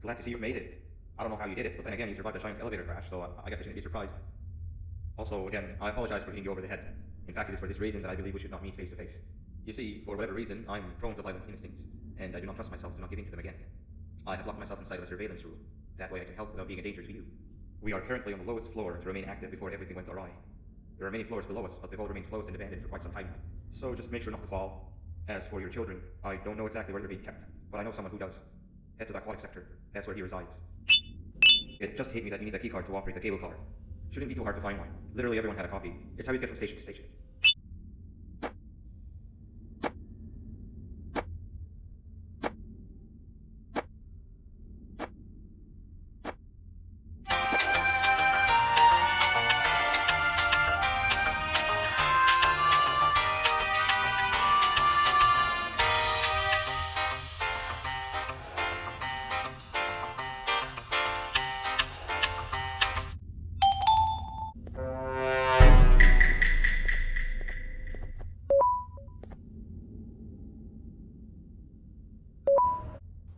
Glad to see you've made it. I don't know how you did it, but then again, you survived a giant elevator crash, so I guess I shouldn't be surprised. Also, again, I apologize for hitting you over the head. In fact, it is for this reason that I believe we should not meet face to face. You see, for whatever reason, I'm prone to violent instincts, and I do not trust myself to not give in to them again. I have locked myself inside of a surveillance room. That way I can help without being a danger to you. We are currently on the lowest floor to remain active before everything went awry. There are many floors below us, but they've all remained closed and abandoned for quite some time now. So just make sure not to fall. As for your children, I don't know exactly where they're being kept, but I know someone who does. Head to the aquatic sector. That's where he resides. It just hit me that you need a keycard to operate the cable car. Shouldn't be too hard to find one. Literally everyone had a copy. It's how you get from station to station.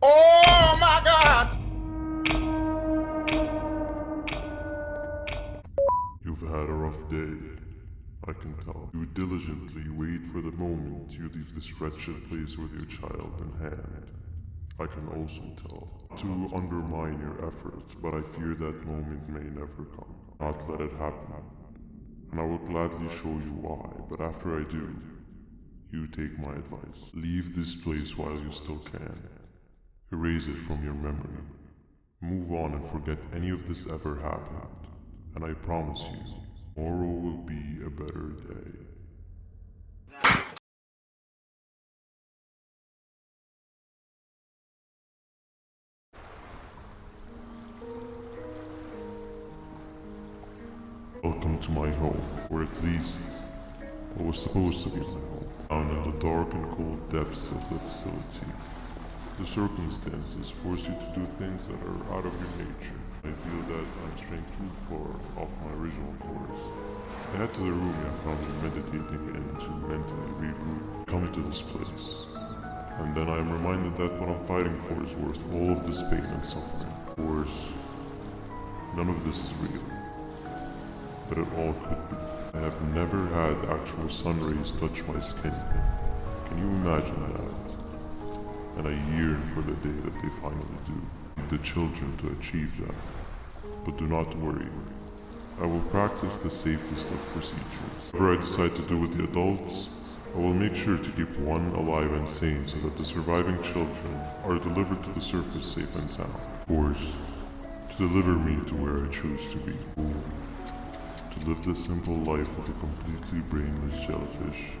Oh my God! You've had a rough day, I can tell. You diligently wait for the moment you leave this wretched place with your child in hand. I can also tell. To undermine your efforts, but I fear that moment may never come. Not let it happen. And I will gladly show you why, but after I do, you take my advice. Leave this place while you still can. Erase it from your memory. Move on and forget any of this ever happened. And I promise you, tomorrow will be a better day. Welcome to my home, or at least what was supposed to be my home, down in the dark and cold depths of the facility. The circumstances force you to do things that are out of your nature. I feel that I'm straying too far off my original course. I head to the room I found me meditating in to mentally regroup, come to this place. And then I am reminded that what I'm fighting for is worth all of this pain and suffering. Of course, none of this is real. But it all could be. I have never had actual sun rays touch my skin. Can you imagine that? And I yearn for the day that they finally do. Need the children to achieve that. But do not worry. I will practice the safest of procedures. Whatever I decide to do with the adults, I will make sure to keep one alive and sane so that the surviving children are delivered to the surface safe and sound. Of course, to deliver me to where I choose to be. To live the simple life of a completely brainless jellyfish.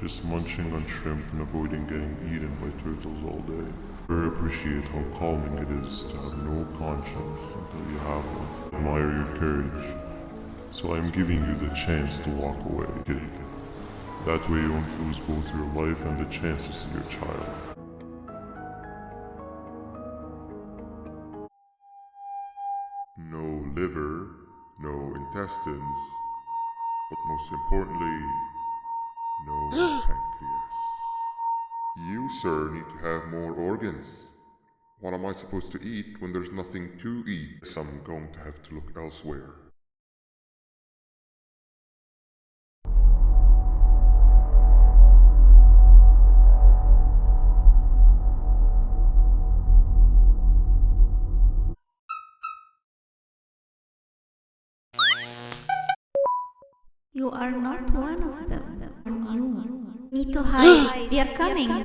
Just munching on shrimp and avoiding getting eaten by turtles all day. I appreciate how calming it is to have no conscience until you have one. Admire your courage. So I am giving you the chance to walk away. That way you won't lose both your life and the chance to see your child. No liver, no intestines, but most importantly, no pancreas. You, sir, need to have more organs. What am I supposed to eat when there's nothing to eat? Guess I'm going to have to look elsewhere. You are not one of them. You need to hide. They are coming.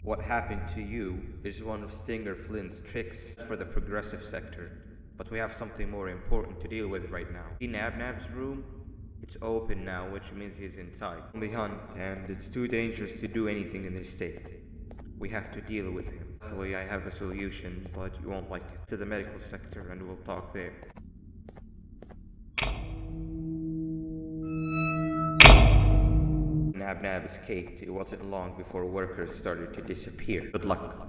What happened to you is one of Stinger Flint's tricks for the progressive sector. But we have something more important to deal with right now. In Nabnab's room, it's open now, which means he's inside on the hunt, and it's too dangerous to do anything in this state. We have to deal with him. Luckily, I have a solution, but you won't like it. To the medical sector, and we'll talk there. Nab escaped. It wasn't long before workers started to disappear. Good luck.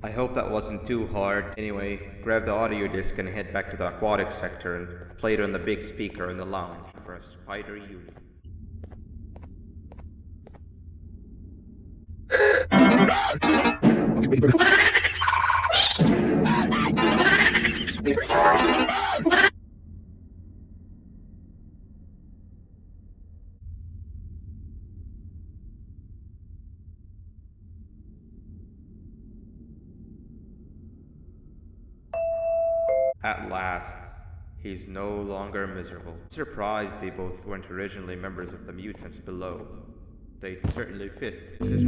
I hope that wasn't too hard. Anyway, grab the audio disc and head back to the aquatic sector and play it on the big speaker in the lounge for a spider unit. At last, he's no longer miserable. Surprised they both weren't originally members of the mutants below. They'd certainly fit. This is...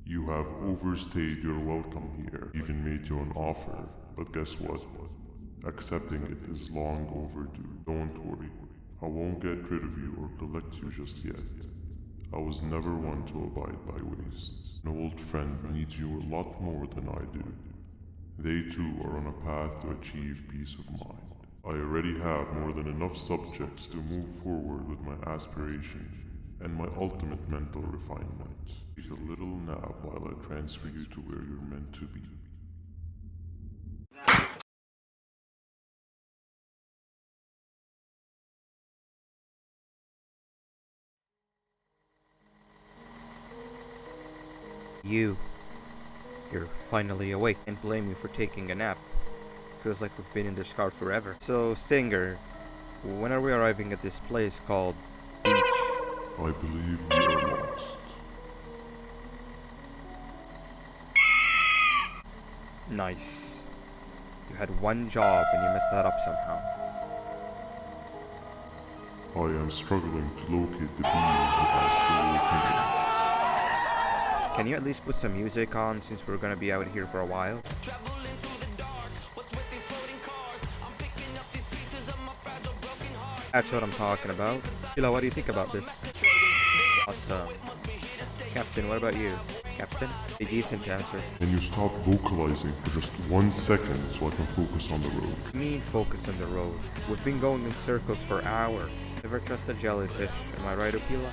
You have overstayed your welcome here, even made you an offer, but guess what? Accepting it is long overdue. Don't worry, I won't get rid of you or collect you just yet. I was never one to abide by waste. An old friend needs you a lot more than I do. They too are on a path to achieve peace of mind. I already have more than enough subjects to move forward with my aspiration and my ultimate mental refinement. Take a little nap while I transfer you to where you're meant to be. You're finally awake. Can't blame you for taking a nap. Feels like we've been in this car forever. So, Stinger, when are we arriving at this place called Beach? I believe we are lost. Nice. You had one job and you messed that up somehow. I am struggling to locate the being who asked for your opinion. Can you at least put some music on since we're gonna be out here for a while? That's what I'm talking about. Sheila, what do you think about this? Awesome. Captain, what about you? Captain? A decent answer. Can you stop vocalizing for just 1 second so I can focus on the road? I mean focus on the road. We've been going in circles for hours. Never trust a jellyfish, am I right, Opila?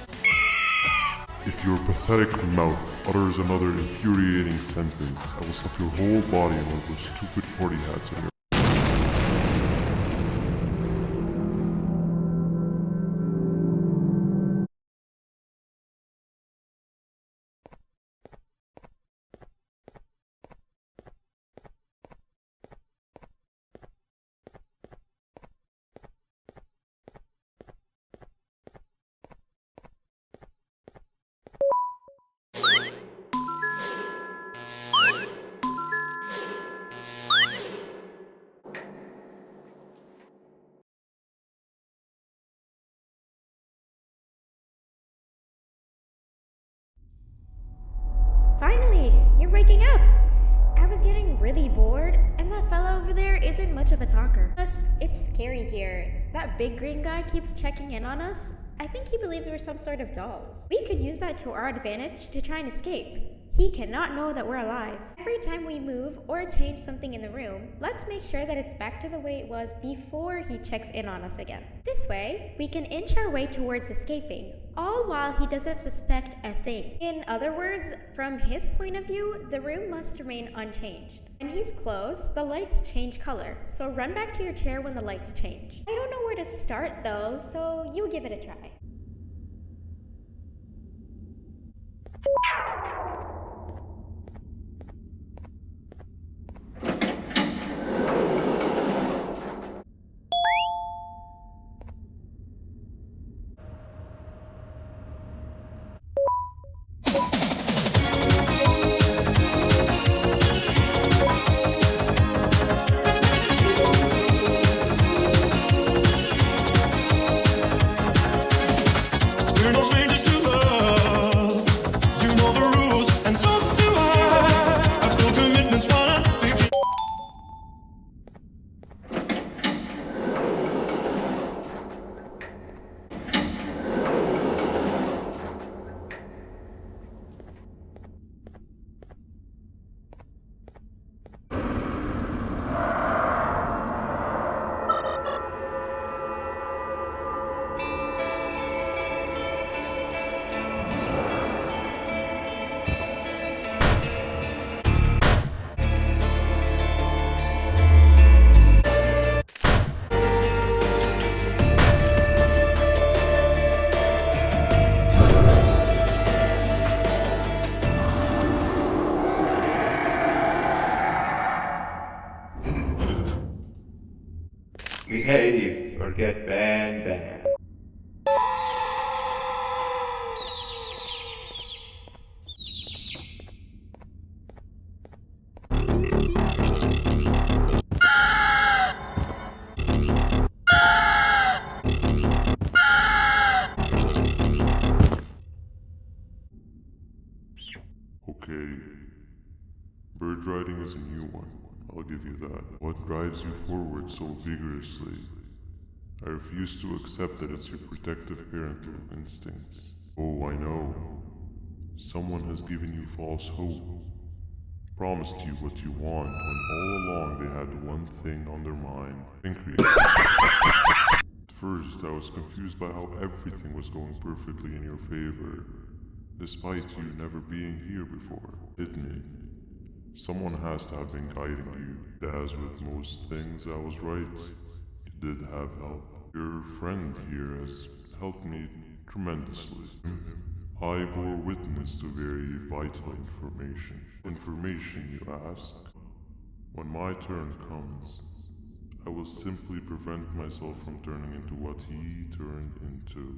If your pathetic mouth utters another infuriating sentence, I will stuff your whole body in one of those stupid party hats on your... Finally, you're waking up! I was getting really bored, and that fella over there isn't much of a talker. Plus, it's scary here. That big green guy keeps checking in on us. I think he believes we're some sort of dolls. We could use that to our advantage to try and escape. He cannot know that we're alive. Every time we move or change something in the room, let's make sure that it's back to the way it was before he checks in on us again. This way, we can inch our way towards escaping, all while he doesn't suspect a thing. In other words, from his point of view, the room must remain unchanged. When he's closed, the lights change color, so run back to your chair when the lights change. I don't know where to start though, so you give it a try. We're no strangers to love. You know bird riding is a new one, I'll give you that. What drives you forward so vigorously? I refuse to accept that it's your protective parental instincts. Oh, I know. Someone has given you false hope. Promised you what you want when all along they had one thing on their mind. Pancreas. At first, I was confused by how everything was going perfectly in your favor, despite you never being here before. Admit, someone has to have been guiding you. As with most things, I was right. You did have help. Your friend here has helped me tremendously. I bore witness to very vital information. Information, you ask? When my turn comes, I will simply prevent myself from turning into what he turned into.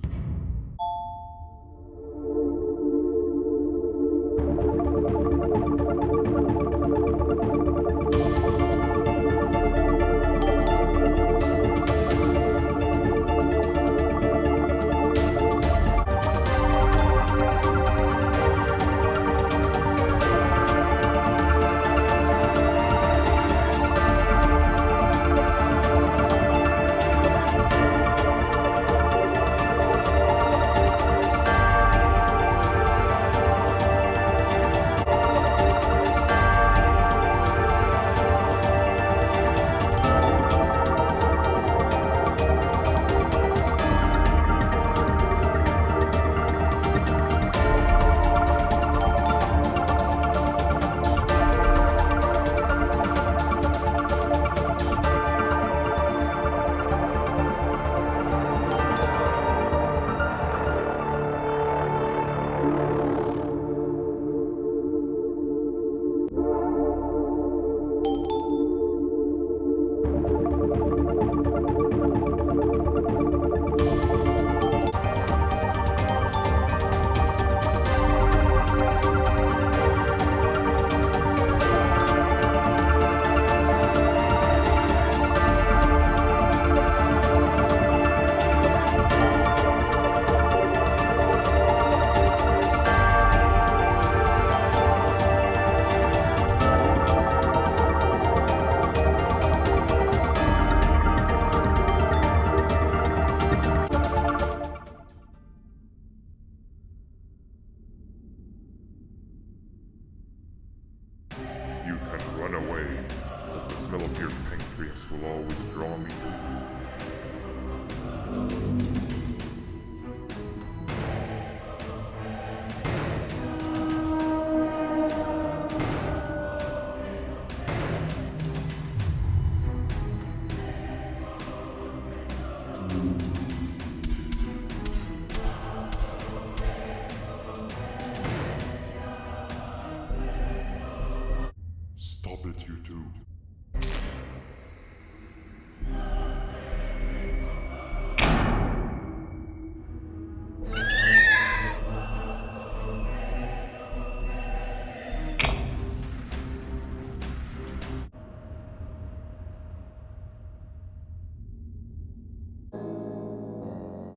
You can run away, but the smell of your pancreas will always draw me to you.